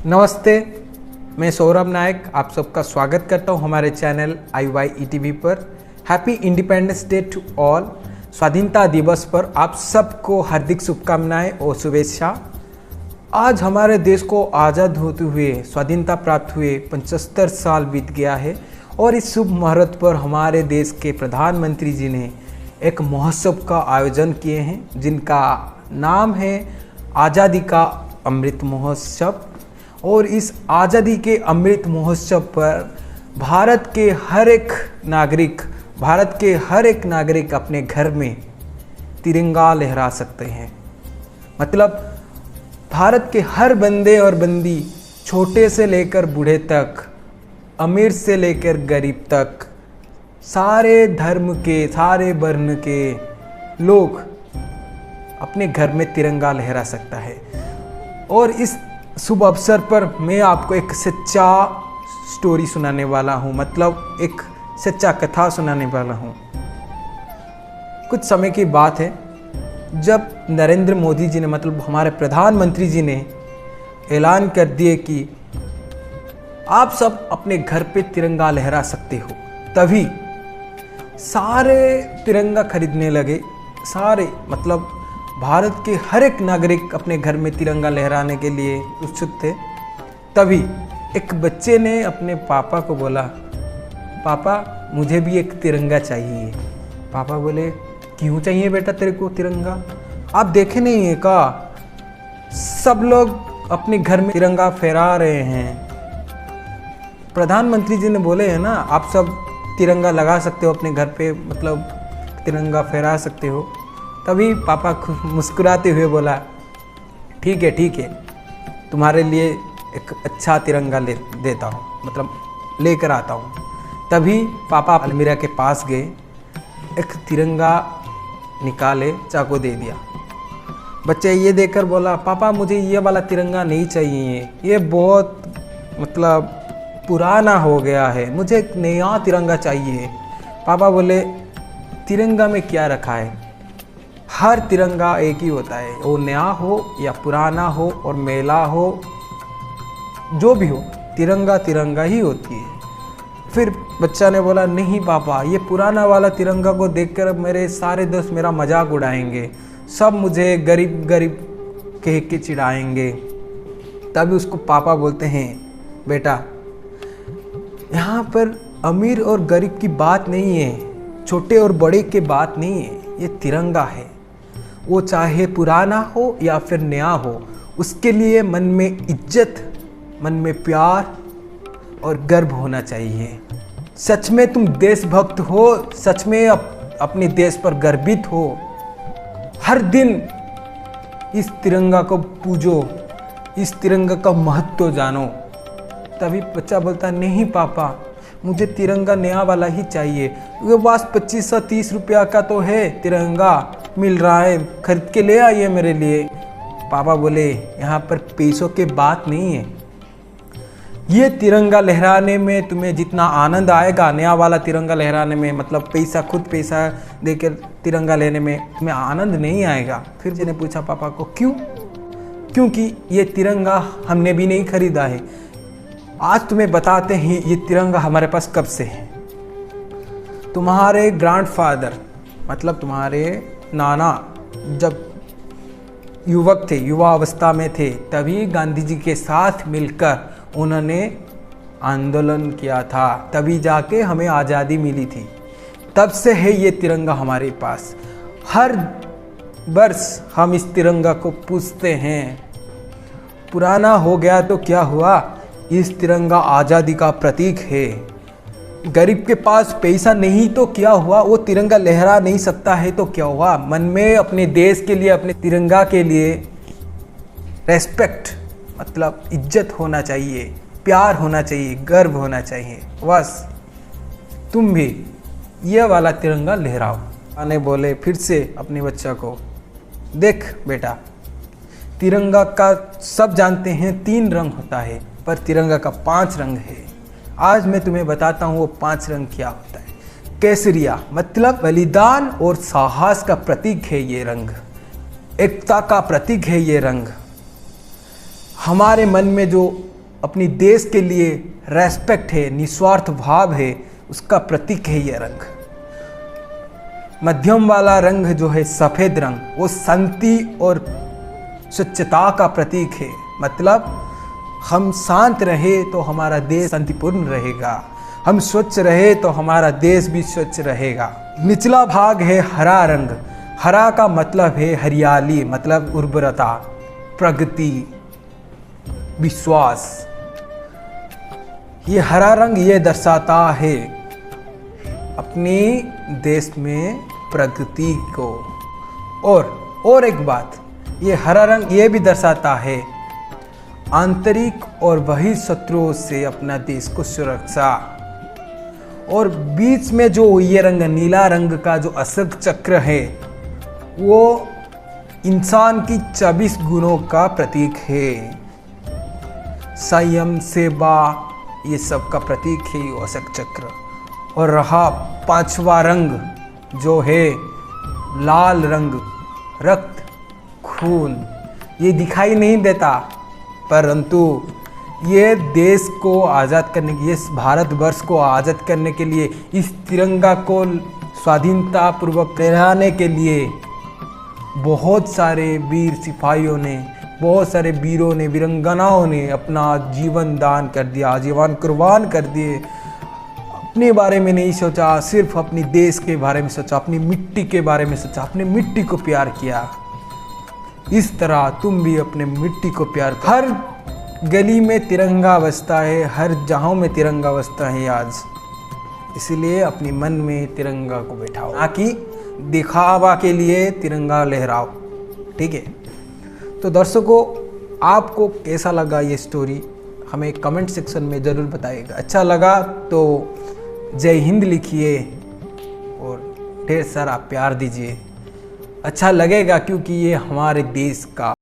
नमस्ते, मैं सौरभ नायक आप सबका स्वागत करता हूं हमारे चैनल IYETV पर। Happy independence day to all. स्वाधीनता दिवस पर आप सबको हार्दिक शुभकामनाएं और शुभेच्छा। आज हमारे देश को आज़ाद होते हुए स्वाधीनता प्राप्त हुए 75 साल बीत गया है और इस शुभ मुहूर्त पर हमारे देश के प्रधानमंत्री जी ने एक महोत्सव का आयोजन किए हैं जिनका नाम है आज़ादी का अमृत महोत्सव। और इस आज़ादी के अमृत महोत्सव पर भारत के हर एक नागरिक अपने घर में तिरंगा लहरा सकते हैं। मतलब भारत के हर बंदे और बंदी, छोटे से लेकर बूढ़े तक, अमीर से लेकर गरीब तक, सारे धर्म के, सारे वर्ण के लोग अपने घर में तिरंगा लहरा सकता है। और इस शुभ अवसर पर मैं आपको एक सच्चा स्टोरी सुनाने वाला हूँ, मतलब एक सच्चा कथा सुनाने वाला हूँ। कुछ समय की बात है जब नरेंद्र मोदी जी ने, मतलब हमारे प्रधानमंत्री जी ने ऐलान कर दिए कि आप सब अपने घर पे तिरंगा लहरा सकते हो, तभी सारे तिरंगा खरीदने लगे। सारे, मतलब भारत के हर एक नागरिक अपने घर में तिरंगा लहराने के लिए उत्सुक थे। तभी एक बच्चे ने अपने पापा को बोला, पापा मुझे भी एक तिरंगा चाहिए। पापा बोले, क्यों चाहिए बेटा तेरे को तिरंगा? आप देखे नहीं है का, सब लोग अपने घर में तिरंगा फहरा रहे हैं। प्रधानमंत्री जी ने बोले हैं ना, आप सब तिरंगा लगा सकते हो अपने घर पे, मतलब तिरंगा फहरा सकते हो। तभी पापा मुस्कुराते हुए बोला, ठीक है, तुम्हारे लिए एक अच्छा तिरंगा देता हूँ, मतलब लेकर आता हूँ। तभी पापा अलमीरा के पास गए, एक तिरंगा निकाले, चाकू दे दिया। बच्चे ये देखकर बोला, पापा मुझे ये वाला तिरंगा नहीं चाहिए, ये बहुत मतलब पुराना हो गया है, मुझे एक नया तिरंगा चाहिए। पापा बोले, तिरंगा में क्या रखा है? हर तिरंगा एक ही होता है, वो नया हो या पुराना हो और मेला हो, जो भी हो, तिरंगा ही होती है। फिर बच्चा ने बोला, नहीं पापा, ये पुराना वाला तिरंगा को देखकर मेरे सारे दोस्त मेरा मजाक उड़ाएंगे, सब मुझे गरीब कह के चिढ़ाएंगे। तभी उसको पापा बोलते हैं, बेटा यहाँ पर अमीर और गरीब की बात नहीं है, छोटे और बड़े की बात नहीं है, ये तिरंगा है। वो चाहे पुराना हो या फिर नया हो, उसके लिए मन में इज्जत, मन में प्यार और गर्व होना चाहिए। सच में तुम देशभक्त हो, सच में अपने देश पर गर्वित हो, हर दिन इस तिरंगा को पूजो, इस तिरंगा का महत्व जानो। तभी बच्चा बोलता, नहीं पापा मुझे तिरंगा नया वाला ही चाहिए, वो बस 2530 रुपया का तो है, तिरंगा मिल रहा है, खरीद के ले आइए मेरे लिए। पापा बोले, यहाँ पर पैसों की बात नहीं है, ये तिरंगा लहराने में तुम्हें जितना आनंद आएगा, नया वाला तिरंगा लहराने में, मतलब खुद पैसा देकर तिरंगा लेने में तुम्हें आनंद नहीं आएगा। फिर मैंने पूछा पापा को, क्यों? क्योंकि ये तिरंगा हमने भी नहीं खरीदा है। आज तुम्हें बताते हैं ये तिरंगा हमारे पास कब से है। तुम्हारे ग्रैंडफादर, मतलब तुम्हारे नाना जब युवक थे, युवा अवस्था में थे, तभी गांधी जी के साथ मिलकर उन्होंने आंदोलन किया था, तभी जाके हमें आज़ादी मिली थी। तब से है ये तिरंगा हमारे पास। हर वर्ष हम इस तिरंगा को पूजते हैं। पुराना हो गया तो क्या हुआ, इस तिरंगा आज़ादी का प्रतीक है। गरीब के पास पैसा नहीं तो क्या हुआ, वो तिरंगा लहरा नहीं सकता है तो क्या हुआ, मन में अपने देश के लिए, अपने तिरंगा के लिए रेस्पेक्ट, मतलब इज्जत होना चाहिए, प्यार होना चाहिए, गर्व होना चाहिए। बस तुम भी ये वाला तिरंगा लहराओ। आने बोले फिर से अपने बच्चा को, देख बेटा, तिरंगा का सब जानते हैं 3 रंग होता है, पर तिरंगा का 5 रंग है। आज मैं तुम्हें बताता हूँ वो 5 रंग क्या होता है। केसरिया, मतलब बलिदान और साहस का प्रतीक है ये रंग, एकता का प्रतीक है ये रंग। हमारे मन में जो अपनी देश के लिए रेस्पेक्ट है, निस्वार्थ भाव है, उसका प्रतीक है ये रंग। मध्यम वाला रंग जो है सफ़ेद रंग, वो शांति और स्वच्छता का प्रतीक है। मतलब हम शांत रहे तो हमारा देश शांतिपूर्ण रहेगा, हम स्वच्छ रहे तो हमारा देश भी स्वच्छ रहेगा। निचला भाग है हरा रंग। हरा का मतलब है हरियाली, मतलब उर्वरता, प्रगति, विश्वास। ये हरा रंग ये दर्शाता है अपने देश में प्रगति को। और एक बात, ये हरा रंग ये भी दर्शाता है आंतरिक और बहिर् शत्रुओं से अपना देश को सुरक्षा। और बीच में जो ये रंग नीला रंग का जो अशोक चक्र है, वो इंसान की 24 गुणों का प्रतीक है। संयम, सेवा, ये सब का प्रतीक है ये अशोक चक्र। और रहा पांचवा रंग जो है लाल रंग, रक्त, खून। ये दिखाई नहीं देता, परंतु ये देश को आज़ाद करने के लिए, इस भारतवर्ष को आज़ाद करने के लिए, इस तिरंगा को स्वाधीनता पूर्वक फहराने के लिए बहुत सारे वीर सिपाहियों ने, बहुत सारे वीरों ने, वीरंगनाओं ने अपना जीवन दान कर दिया, जीवन कुर्बान कर दिए। अपने बारे में नहीं सोचा, सिर्फ अपने देश के बारे में सोचा, अपनी मिट्टी के बारे में सोचा, अपनी मिट्टी को प्यार किया। इस तरह तुम भी अपने मिट्टी को प्यार करो। हर गली में तिरंगा बजता है, हर जहाँ में तिरंगा बजता है आज। इसलिए अपने मन में तिरंगा को बैठाओ, ना कि दिखावा के लिए तिरंगा लहराओ। ठीक है, तो दर्शकों, आपको कैसा लगा ये स्टोरी हमें कमेंट सेक्शन में ज़रूर बताइएगा। अच्छा लगा तो जय हिंद लिखिए और ढेर सारा प्यार दीजिए। अच्छा लगेगा क्योंकि ये हमारे देश का